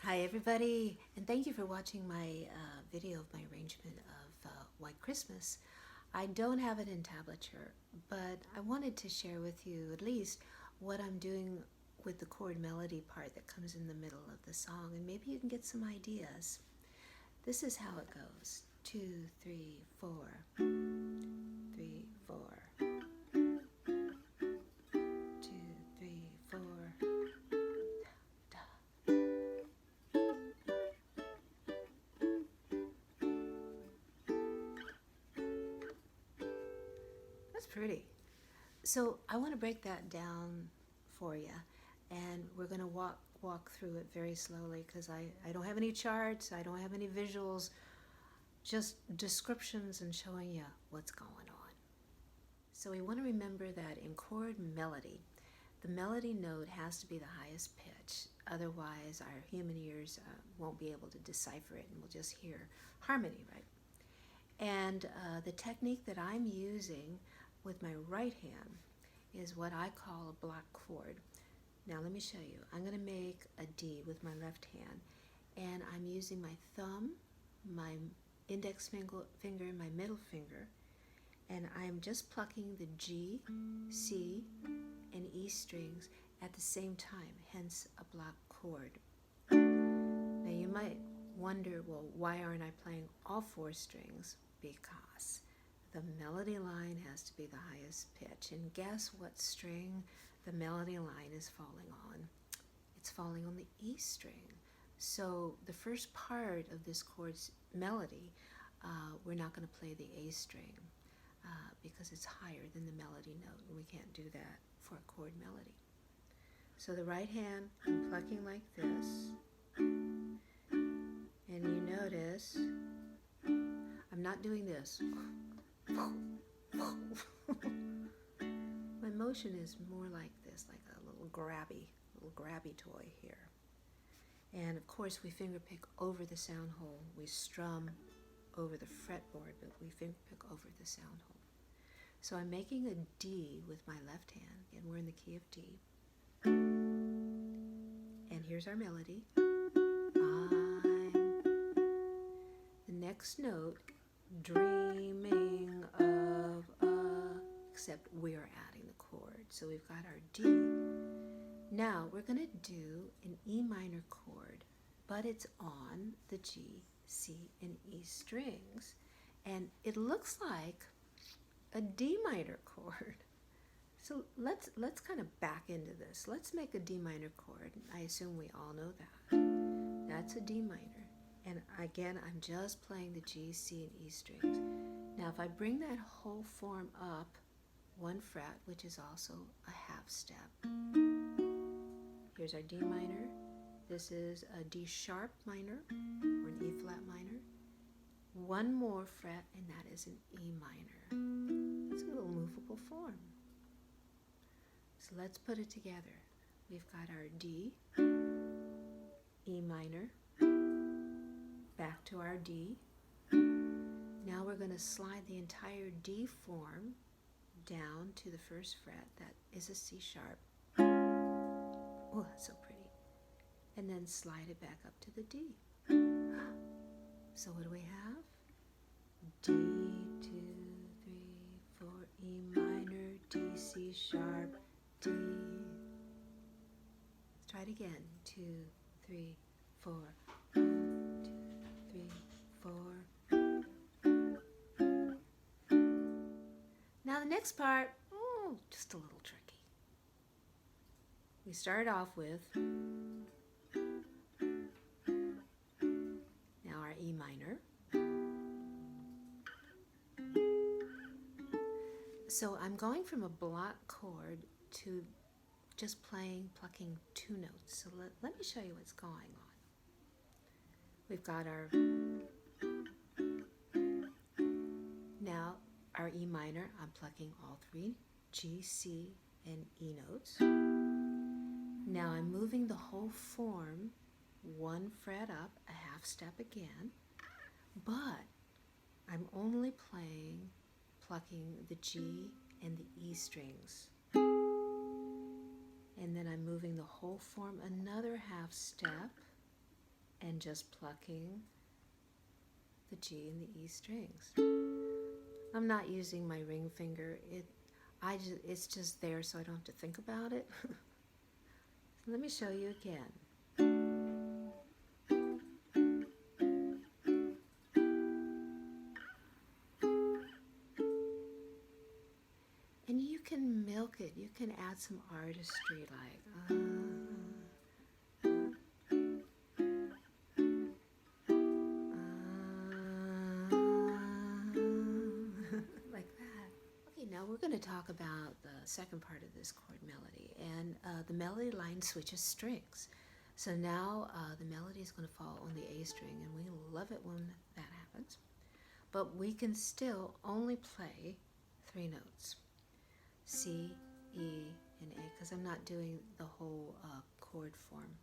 Hi everybody, and thank you for watching my video of my arrangement of White Christmas. I don't have it in tablature, but I wanted to share with you at least what I'm doing with the chord melody part that comes in the middle of the song, and maybe you can get some ideas. This is how it goes. 2, 3, 4, 3, 4. 2, 3, 4. That's pretty. So I want to break that down for you, and we're going to walk through it very slowly because I don't have any charts, I don't have any visuals, just descriptions and showing you what's going on. So we want to remember that in chord melody, the melody note has to be the highest pitch, otherwise our human ears won't be able to decipher it and we'll just hear harmony, right? And the technique that I'm using with my right hand is what I call a block chord. Now let me show you. I'm going to make a D with my left hand, and I'm using my thumb, my index finger, and my middle finger, and I'm just plucking the G, C, and E strings at the same time, hence a block chord. Now you might wonder, well, why aren't I playing all 4 strings? Because the melody line has to be the highest pitch, and guess what string the melody line is falling on? It's falling on the E string. So the first part of this chord's melody, we're not going to play the A string because it's higher than the melody note, and we can't do that for a chord melody. So the right hand, I'm plucking like this, and you notice I'm not doing this. My motion is more like this, like a little grabby toy here. And of course we finger pick over the sound hole. We strum over the fretboard, but we finger pick over the sound hole. So I'm making a D with my left hand, and we're in the key of D. And here's our melody. I'm the next note, dreaming of except we're adding the chord. So we've got our D. Now we're going to do an E minor chord, but it's on the G, C, and E strings. And it looks like a D minor chord. So let's kind of back into this. Let's make a D minor chord. I assume we all know that. That's a D minor. And again, I'm just playing the G, C, and E strings. Now if I bring that whole form up 1 fret, which is also a half step. Here's our D minor. This is a D sharp minor or an E flat minor. 1 more fret, and that is an E minor. It's a little movable form. So let's put it together. We've got our D, E minor, back to our D. Now we're going to slide the entire D form down to the 1st fret. That is a C sharp. Oh, that's so pretty. And then slide it back up to the D. So what do we have? D, 2, 3, 4, E minor, D, C sharp, D. Let's try it again. 2, 3, 4. 1, 2, 3, 4. Now the next part, just a little tricky. We start off with now our E minor. So I'm going from a block chord to just plucking 2 notes. So let me show you what's going on. We've got now our E minor. I'm plucking all 3 G, C, and E notes. Now I'm moving the whole form 1 fret up, a half step again, but I'm only plucking the G and the E strings. And then I'm moving the whole form another half step and just plucking the G and the E strings. I'm not using my ring finger. It's just there so I don't have to think about it. So let me show you again. And you can milk it. You can add some artistry like like that. Okay, now we're going to talk about the second part of this chord melody, and the melody line switches strings. So now the melody is going to fall on the A string, and we love it when that happens. But we can still only play 3 notes. C, E, and A, because I'm not doing the whole chord form.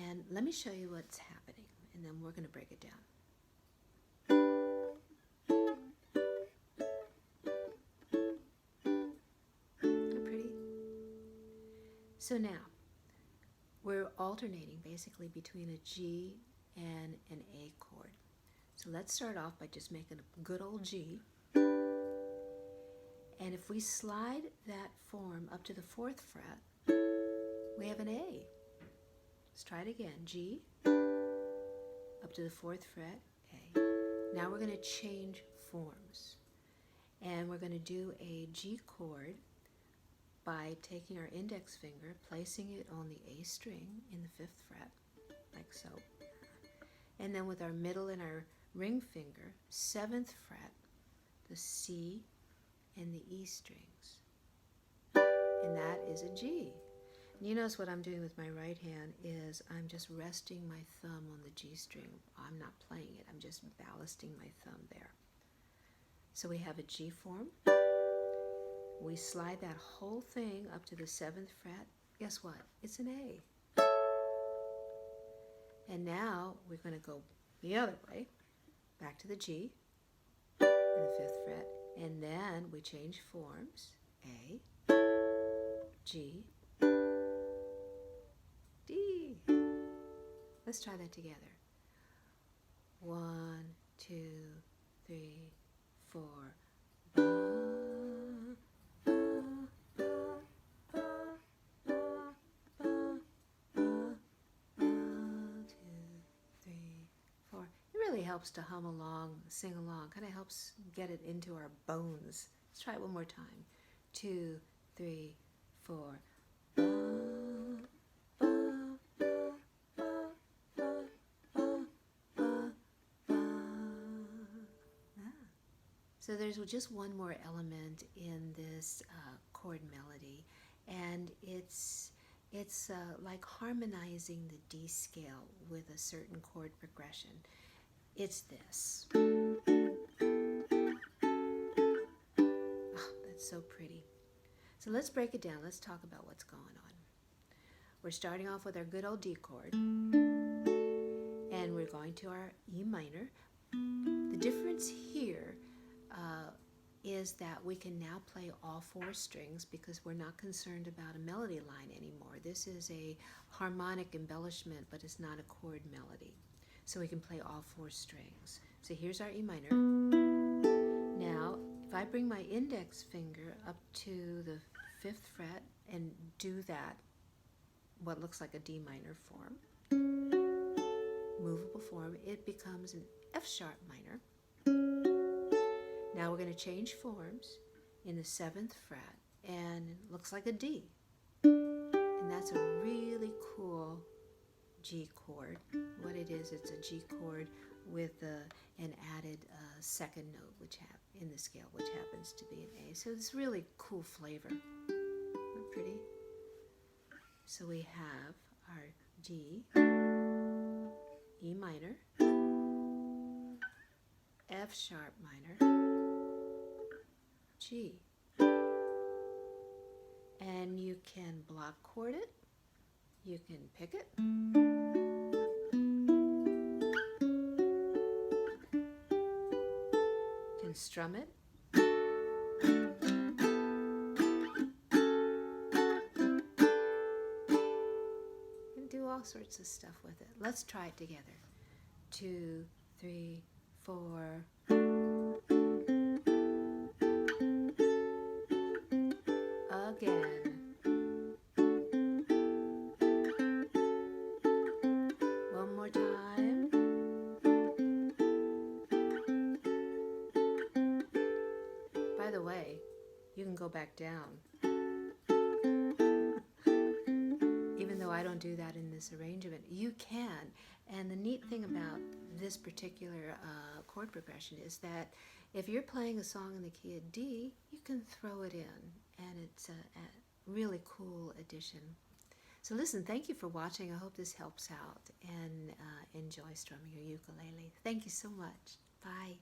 And let me show you what's happening, and then we're going to break it down. They're pretty. So now, we're alternating basically between a G and an A chord. So let's start off by just making a good old G. And if we slide that form up to the 4th fret, we have an A. Let's try it again. G, up to the 4th fret, A. Now we're going to change forms. And we're going to do a G chord by taking our index finger, placing it on the A string in the 5th fret, like so. And then with our middle and our ring finger, 7th fret, the C and the E strings. And that is a G. And you notice what I'm doing with my right hand is I'm just resting my thumb on the G string. I'm not playing it, I'm just ballasting my thumb there. So we have a G form. We slide that whole thing up to the 7th fret. Guess what? It's an A. And now we're going to go the other way, back to the G in the 5th fret. And then we change forms, A, G, D. Let's try that together. 1, 2, 3, 4. Ba, ba, ba, ba, ba, ba, ba, 2, 3, 4. It really helps to hum along, sing along. Kind of helps get it into our bones. Let's try it one more time. 2, 3, 4. Ba, ba, ba, ba, ba, ba, ba, ba. So there's just one more element in this chord melody, and it's like harmonizing the D scale with a certain chord progression. It's this. Oh, that's so pretty. So let's break it down. Let's talk about what's going on. We're starting off with our good old D chord, and we're going to our E minor. The difference here is that we can now play all 4 strings because we're not concerned about a melody line anymore. This is a harmonic embellishment, but it's not a chord melody. So we can play all 4 strings. So here's our E minor. Now, if I bring my index finger up to the 5th fret and do that, what looks like a D minor form, movable form, it becomes an F sharp minor. Now we're going to change forms in the 7th fret, and it looks like a D. And that's a really cool G chord. What it is, it's a G chord with an added second note which in the scale, which happens to be an A. So it's really cool flavor. Isn't that pretty? So we have our G, E minor, F sharp minor, G. And you can block chord it, you can pick it, you can strum it, you can do all sorts of stuff with it. Let's try it together. 2, 3, 4. Again. One more time. By the way, you can go back down. Even though I don't do that in this arrangement, you can. And the neat thing about this particular chord progression is that if you're playing a song in the key of D, you can throw it in, and it's a really cool addition. So listen, thank you for watching. I hope this helps out, and enjoy strumming your ukulele. Thank you so much. Bye.